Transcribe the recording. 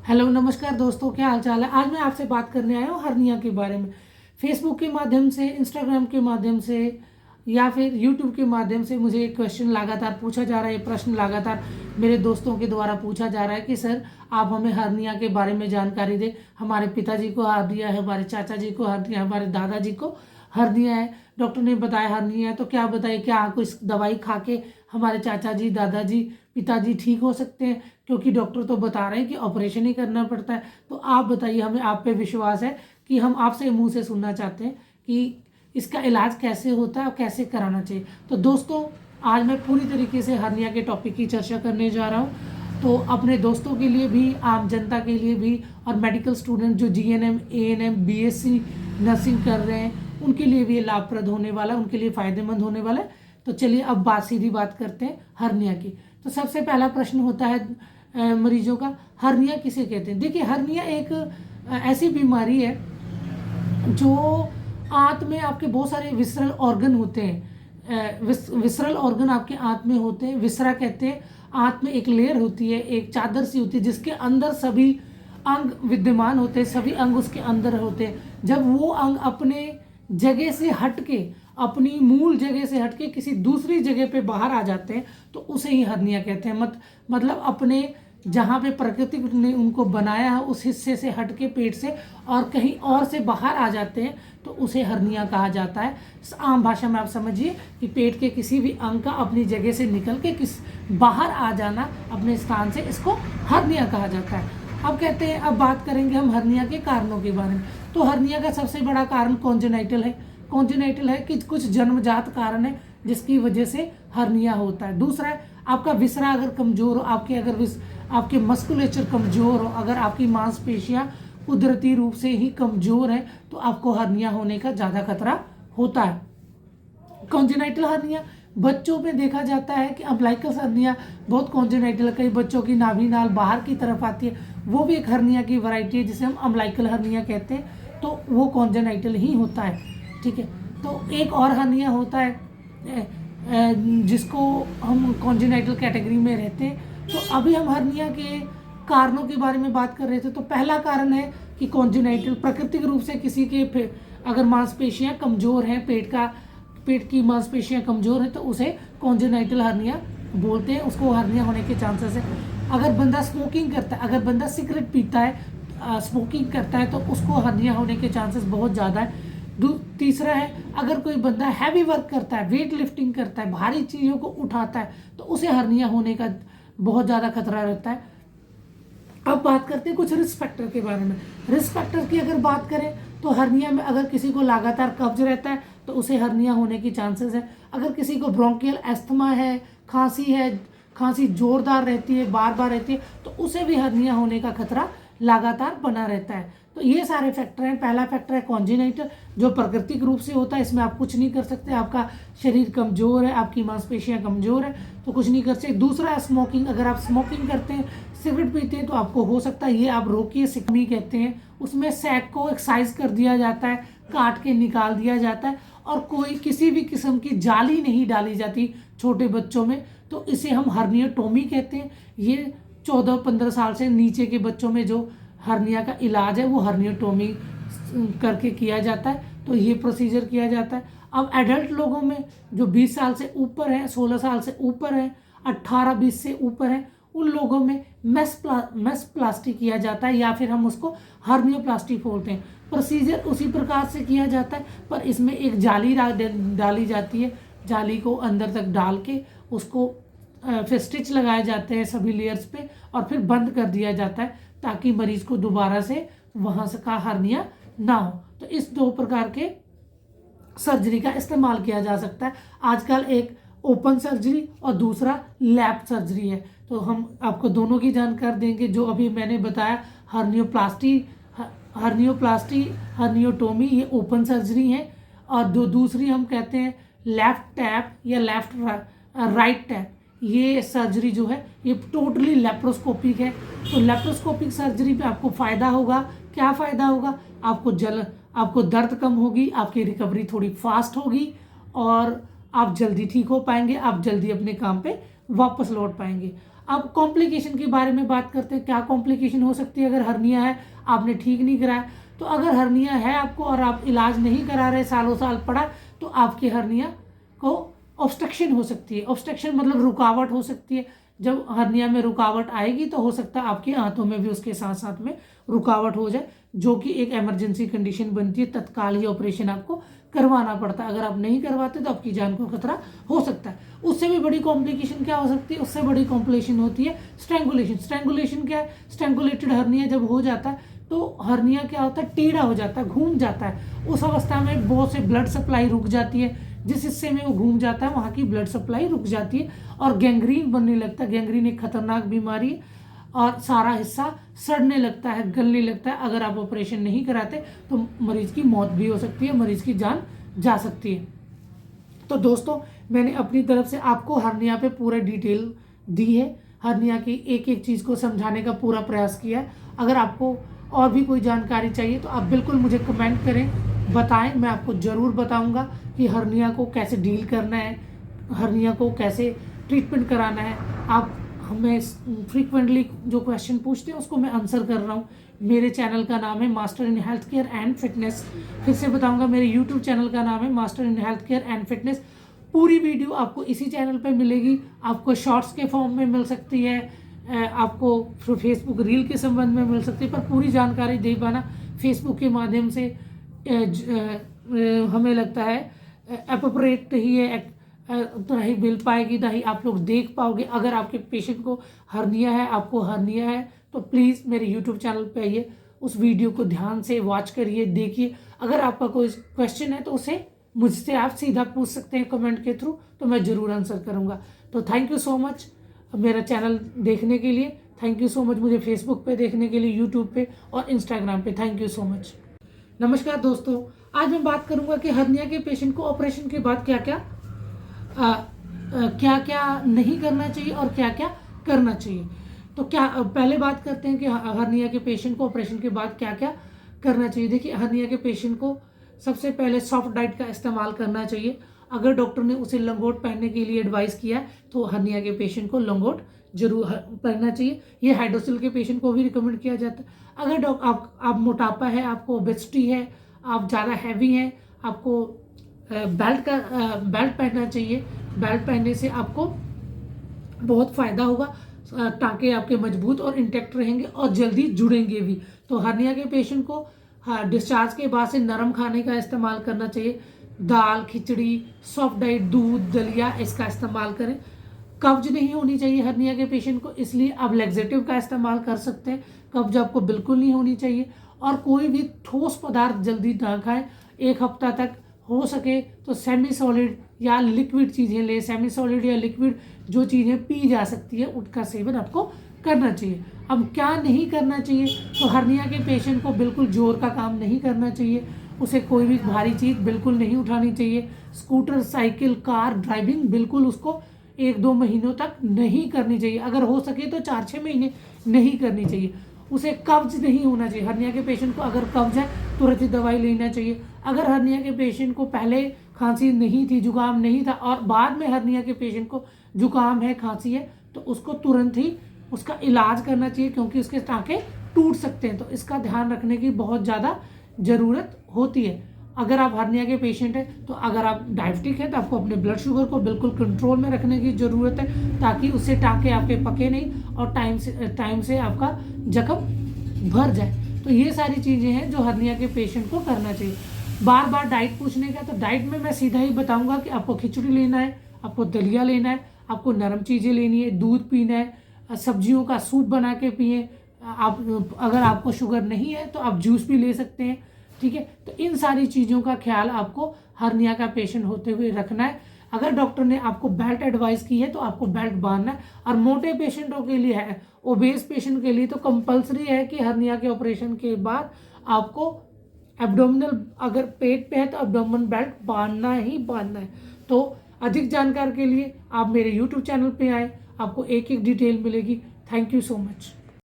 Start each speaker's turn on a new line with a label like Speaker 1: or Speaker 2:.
Speaker 1: Hello नमस्कार दोस्तों, क्या हाल चाल है। आज मैं आपसे बात करने आया हूँ हर्निया के बारे में। फेसबुक के माध्यम से, इंस्टाग्राम के माध्यम से या फिर यूट्यूब के माध्यम से मुझे एक क्वेश्चन लगातार पूछा जा रहा है। ये प्रश्न लगातार मेरे दोस्तों के द्वारा पूछा जा रहा है कि सर आप हमें हर्निया के बारे में जानकारी दें। हमारे पिताजी को हर्निया है, हमारे चाचा जी को हर्निया है, हमारे दादाजी को हर्निया है। डॉक्टर ने बताया हर्निया है, तो क्या बताइए, क्या कुछ दवाई खा के हमारे चाचा जी, दादाजी, पिताजी ठीक हो सकते हैं? क्योंकि डॉक्टर तो बता रहे हैं कि ऑपरेशन ही करना पड़ता है। तो आप बताइए, हमें आप पे विश्वास है कि हम आपसे मुंह से सुनना चाहते हैं कि इसका इलाज कैसे होता है और कैसे कराना चाहिए। तो दोस्तों, आज मैं पूरी तरीके से हर्निया के टॉपिक की चर्चा करने जा रहा हूँ। तो अपने दोस्तों के लिए भी, आम जनता के लिए भी, और मेडिकल स्टूडेंट जो जीएनएम, एएनएम, बीएससी नर्सिंग कर रहे हैं, उनके लिए भी ये लाभप्रद होने वाला है, उनके लिए फ़ायदेमंद होने वाला है। तो चलिए अब सीधी बात करते हैं हर्निया की। तो सबसे पहला प्रश्न होता है मरीजों का, हर्निया किसे कहते हैं। देखिए, हर्निया एक ऐसी बीमारी है जो आंत में आपके बहुत सारे विसरल ऑर्गन होते हैं। विसरल ऑर्गन आपके आंत में होते हैं, विसरा कहते हैं। आंत में एक लेयर होती है, एक चादर सी होती है, जिसके अंदर सभी अंग विद्यमान होते हैं, सभी अंग उसके अंदर होते हैं। जब वो अंग अपने जगह से हटके, अपनी मूल जगह से हटके किसी दूसरी जगह पे बाहर आ जाते हैं, तो उसे ही हर्निया कहते हैं। मतलब अपने जहाँ पे प्रकृति ने उनको बनाया है उस हिस्से से हटके, पेट से, और कहीं और से बाहर आ जाते हैं, तो उसे हर्निया कहा जाता है। आम भाषा में आप समझिए कि पेट के किसी भी अंग का अपनी जगह से निकल के बाहर आ जाना अपने स्थान से, इसको हर्निया कहा जाता है। अब कहते हैं, अब बात करेंगे हम हर्निया के कारणों के बारे में। तो हर्निया का सबसे बड़ा कारण कॉन्जेनाइटल है। कॉन्जेनाइटल है कि कुछ जन्मजात कारण है जिसकी वजह से हर्निया होता है। दूसरा है आपका विसरा अगर कमजोर हो, आपके मस्कुलेचर कमजोर हो, अगर आपकी मांसपेशियां कुदरती रूप से ही कमजोर है, तो आपको हर्निया होने का ज़्यादा खतरा होता है। कॉन्जेनाइटल हर्निया बच्चों में देखा जाता है कि अम्बलाइकल हर्निया बहुत कॉन्जेनाइटल, कई बच्चों की नाभि नाल बाहर की तरफ आती है, वो भी एक हर्निया की वैरायटी है जिसे हम अम्बलाइकल हर्निया कहते हैं। तो वो कॉन्जेनाइटल ही होता है, ठीक है। तो एक और हर्निया होता है जिसको हम कॉन्जेनाइटल कैटेगरी में रहते हैं। तो अभी हम हर्निया के कारणों के बारे में बात कर रहे थे। तो पहला कारण है कि कॉन्जेनाइटल, प्राकृतिक रूप से किसी के अगर मांसपेशियां कमजोर हैं, पेट की मांसपेशियां कमजोर हैं, तो उसे कॉन्जेनाइटल हर्निया बोलते हैं, उसको हर्निया होने के चांसेस है। अगर बंदा स्मोकिंग करता है, अगर बंदा सिगरेट पीता है, स्मोकिंग करता है, तो उसको हर्निया होने के चांसेस बहुत ज़्यादा है। तीसरा है, अगर कोई बंदा हैवी वर्क करता है, वेट लिफ्टिंग करता है, भारी चीज़ों को उठाता है, तो उसे हर्निया होने का बहुत ज़्यादा खतरा रहता है। अब बात करते हैं कुछ रिस्क फैक्टर के बारे में। रिस्क फैक्टर की अगर बात करें तो हर्निया में अगर किसी को लगातार कब्ज रहता है तो उसे हर्निया होने की चांसेस है। अगर किसी को ब्रोंकियल एस्थमा है, खांसी जोरदार रहती है, बार बार रहती है, तो उसे भी हर्निया होने का खतरा लगातार बना रहता है। तो ये सारे फैक्टर हैं। पहला फैक्टर है कॉन्जेनाइटल, जो प्राकृतिक रूप से होता है, इसमें आप कुछ नहीं कर सकते, आपका शरीर कमजोर है, आपकी मांसपेशियां कमजोर है, तो कुछ नहीं कर सकते। दूसरा है स्मोकिंग, अगर आप स्मोकिंग करते हैं, सिगरेट पीते हैं, तो आपको हो सकता है, ये आप रोकिए, सिकमी कहते हैं, उसमें सैक को एक्साइज कर दिया जाता है, काट के निकाल दिया जाता है, और कोई किसी भी किस्म की जाली नहीं डाली जाती छोटे बच्चों में, तो इसे हम हर्नियोटोमी कहते हैं। ये 14-15 साल से नीचे के बच्चों में जो हर्निया का इलाज है वो हर्नियोटोमी करके किया जाता है। तो ये प्रोसीजर किया जाता है। अब एडल्ट लोगों में जो 20 साल से ऊपर है, 16 साल से ऊपर है, 18-20 से ऊपर है, उन लोगों में मेसप्लास्टी किया जाता है, या फिर हम उसको हर्नियोप्लास्टी बोलते हैं। प्रोसीजर उसी प्रकार से किया जाता है, पर इसमें एक जाली डाली जाती है। जाली को अंदर तक डाल के उसको फिर स्टिच लगाए जाते हैं सभी लेयर्स पे, और फिर बंद कर दिया जाता है ताकि मरीज को दोबारा से वहाँ से का हर्निया ना हो। तो इस दो प्रकार के सर्जरी का इस्तेमाल किया जा सकता है आजकल, एक ओपन सर्जरी और दूसरा लैप सर्जरी है। तो हम आपको दोनों की जानकारी देंगे। जो अभी मैंने बताया हर्नियोटोमी, ये ओपन सर्जरी है, और जो दूसरी हम कहते हैं लेफ्ट टैप या लेफ्ट राइट टैप, ये सर्जरी जो है ये टोटली लेप्रोस्कोपिक है। तो लेप्रोस्कोपिक सर्जरी पे आपको फ़ायदा होगा। क्या फ़ायदा होगा? आपको दर्द कम होगी, आपकी रिकवरी थोड़ी फास्ट होगी, और आप जल्दी ठीक हो पाएंगे, आप जल्दी अपने काम पे वापस लौट पाएंगे। अब कॉम्प्लिकेशन के बारे में बात करते हैं, क्या कॉम्प्लिकेशन हो सकती है अगर हर्निया है, आपने ठीक नहीं कराया। तो अगर हर्निया है आपको और आप इलाज नहीं करा रहे, सालों साल पड़ा, तो आपकी हर्निया को ऑब्स्ट्रक्शन हो सकती है। ऑब्स्ट्रक्शन मतलब रुकावट हो सकती है। जब हर्निया में रुकावट आएगी तो हो सकता है आपके आंतों में भी उसके साथ साथ में रुकावट हो जाए, जो कि एक इमरजेंसी कंडीशन बनती है, तत्काल ही ऑपरेशन आपको करवाना पड़ता है। अगर आप नहीं करवाते तो आपकी जान को खतरा हो सकता है। उससे भी बड़ी कॉम्प्लिकेशन क्या हो सकती है, उससे बड़ी कॉम्प्लिकेशन होती है स्ट्रैंगुलेशन। स्ट्रैंगुलेशन क्या है, स्ट्रैंगुलेटेड हर्निया जब हो जाता है तो हर्निया क्या होता है, टेढ़ा हो जाता है, घूम जाता है। उस अवस्था में बहुत से ब्लड सप्लाई रुक जाती है, जिस हिस्से में वो घूम जाता है वहाँ की ब्लड सप्लाई रुक जाती है और गैंग्रीन बनने लगता है। गैंग्रीन एक खतरनाक बीमारी है और सारा हिस्सा सड़ने लगता है, गलने लगता है। अगर आप ऑपरेशन नहीं कराते तो मरीज की मौत भी हो सकती है, मरीज की जान जा सकती है। तो दोस्तों, मैंने अपनी तरफ से आपको हर्निया पे पूरा डिटेल दी है, हर्निया की एक एक चीज़ को समझाने का पूरा प्रयास किया है। अगर आपको और भी कोई जानकारी चाहिए तो आप बिल्कुल मुझे कमेंट करें, बताएं, मैं आपको ज़रूर बताऊंगा कि हर्निया को कैसे डील करना है, हर्निया को कैसे ट्रीटमेंट कराना है। आप हमें फ्रीक्वेंटली जो क्वेश्चन पूछते हैं उसको मैं आंसर कर रहा हूँ। मेरे चैनल का नाम है master in health care and fitness. फिर से बताऊंगा, मेरे यूट्यूब चैनल का नाम है master in health care and fitness. पूरी वीडियो आपको इसी चैनल पे मिलेगी, आपको शॉर्ट्स के फॉर्म में मिल सकती है, आपको फेसबुक रील के संबंध में मिल सकती है, पर पूरी जानकारी दे पाना फेसबुक के माध्यम से हमें लगता है एप्रोप्रिएट ही है, उतना ही मिल पाएगी, ना ही आप लोग देख पाओगे। अगर आपके पेशेंट को हर्निया है, आपको हर्निया है, तो प्लीज़ मेरे यूट्यूब चैनल पे आइए, उस वीडियो को ध्यान से वॉच करिए, देखिए। अगर आपका कोई क्वेश्चन है तो उसे मुझसे आप सीधा पूछ सकते हैं कमेंट के थ्रू, तो मैं ज़रूर आंसर करूँगा। तो थैंक यू सो मच मेरा चैनल देखने के लिए, थैंक यू सो मच मुझे फेसबुक पे देखने के लिए, यूट्यूब पे और इंस्टाग्राम पे। Thank you so much. नमस्कार दोस्तों, आज मैं बात करूँगा कि हर्निया के पेशेंट को ऑपरेशन के बाद क्या क्या नहीं करना चाहिए और क्या क्या करना चाहिए। तो पहले बात करते हैं कि हर्निया के पेशेंट को ऑपरेशन के बाद क्या क्या करना चाहिए। देखिए, हर्निया के पेशेंट को सबसे पहले सॉफ्ट डाइट का इस्तेमाल करना चाहिए। अगर डॉक्टर ने उसे लंगोट पहनने के लिए एडवाइस किया तो हर्निया के पेशेंट को लंगोट जरूर पहनना चाहिए। ये हाइड्रोसिल के पेशेंट को भी रिकमेंड किया जाता है। अगर आप मोटापा है, आपको ओबेसिटी है, आप ज़्यादा हैवी हैं, आपको बेल्ट पहनना चाहिए। बेल्ट पहनने से आपको बहुत फ़ायदा होगा, टाँके आपके मजबूत और इंटैक्ट रहेंगे और जल्दी जुड़ेंगे भी। तो हर्निया के पेशेंट को डिस्चार्ज के बाद से नरम खाने का इस्तेमाल करना चाहिए। दाल, खिचड़ी, सॉफ्ट डाइट, दूध, दलिया, इसका इस्तेमाल करें। कब्ज नहीं होनी चाहिए हर्निया के पेशेंट को, इसलिए आप लैक्सेटिव का इस्तेमाल कर सकते हैं। कब्ज आपको बिल्कुल नहीं होनी चाहिए और कोई भी ठोस पदार्थ जल्दी ना खाएं। 1 हफ्ता तक हो सके तो सेमी सॉलिड या लिक्विड चीज़ें लें। सेमी सॉलिड या लिक्विड जो चीज़ें पी जा सकती है उनका सेवन आपको करना चाहिए। अब क्या नहीं करना चाहिए, तो हर्निया के पेशेंट को बिल्कुल जोर का काम नहीं करना चाहिए। उसे कोई भी भारी चीज़ बिल्कुल नहीं उठानी चाहिए। स्कूटर, साइकिल, कार ड्राइविंग बिल्कुल उसको 1-2 महीनों तक नहीं करनी चाहिए। अगर हो सके तो 4-6 महीने नहीं करनी चाहिए। उसे कब्ज नहीं होना चाहिए। हर्निया के पेशेंट को अगर कब्ज है तुरंत ही दवाई लेना चाहिए। अगर हर्निया के पेशेंट को पहले खांसी नहीं थी, जुकाम नहीं था और बाद में हर्निया के पेशेंट को जुकाम है, खांसी है, तो उसको तुरंत ही उसका इलाज करना चाहिए, क्योंकि उसके टाँके टूट सकते हैं। तो इसका ध्यान रखने की बहुत ज़्यादा ज़रूरत होती है। अगर आप हर्निया के पेशेंट हैं, तो अगर आप डायबिटिक हैं तो आपको अपने ब्लड शुगर को बिल्कुल कंट्रोल में रखने की ज़रूरत है, ताकि उससे टाँके आपके पके नहीं और टाइम से आपका जख्म भर जाए। तो ये सारी चीज़ें हैं जो हर्निया के पेशेंट को करना चाहिए। बार बार डाइट पूछने का, तो डाइट में मैं सीधा ही बताऊंगा कि आपको खिचड़ी लेना है, आपको दलिया लेना है, आपको नरम चीज़ें लेनी है, दूध पीना है, सब्जियों का सूप बना के पिए। आप अगर आपको शुगर नहीं है तो आप जूस भी ले सकते हैं, ठीक है। तो इन सारी चीज़ों का ख्याल आपको हर्निया का पेशेंट होते हुए रखना है। अगर डॉक्टर ने आपको बेल्ट एडवाइस की है तो आपको बेल्ट बांधना है। और मोटे पेशेंटों के लिए है, ओबेस पेशेंट के लिए तो कंपलसरी है कि हर्निया के ऑपरेशन के बाद आपको एब्डोमिनल, अगर पेट पे है तो एब्डोमिनल बेल्ट बांधना ही बांधना है। तो अधिक जानकारी के लिए आप मेरे यूट्यूब चैनल पे आए, आपको एक एक डिटेल मिलेगी। Thank you so much.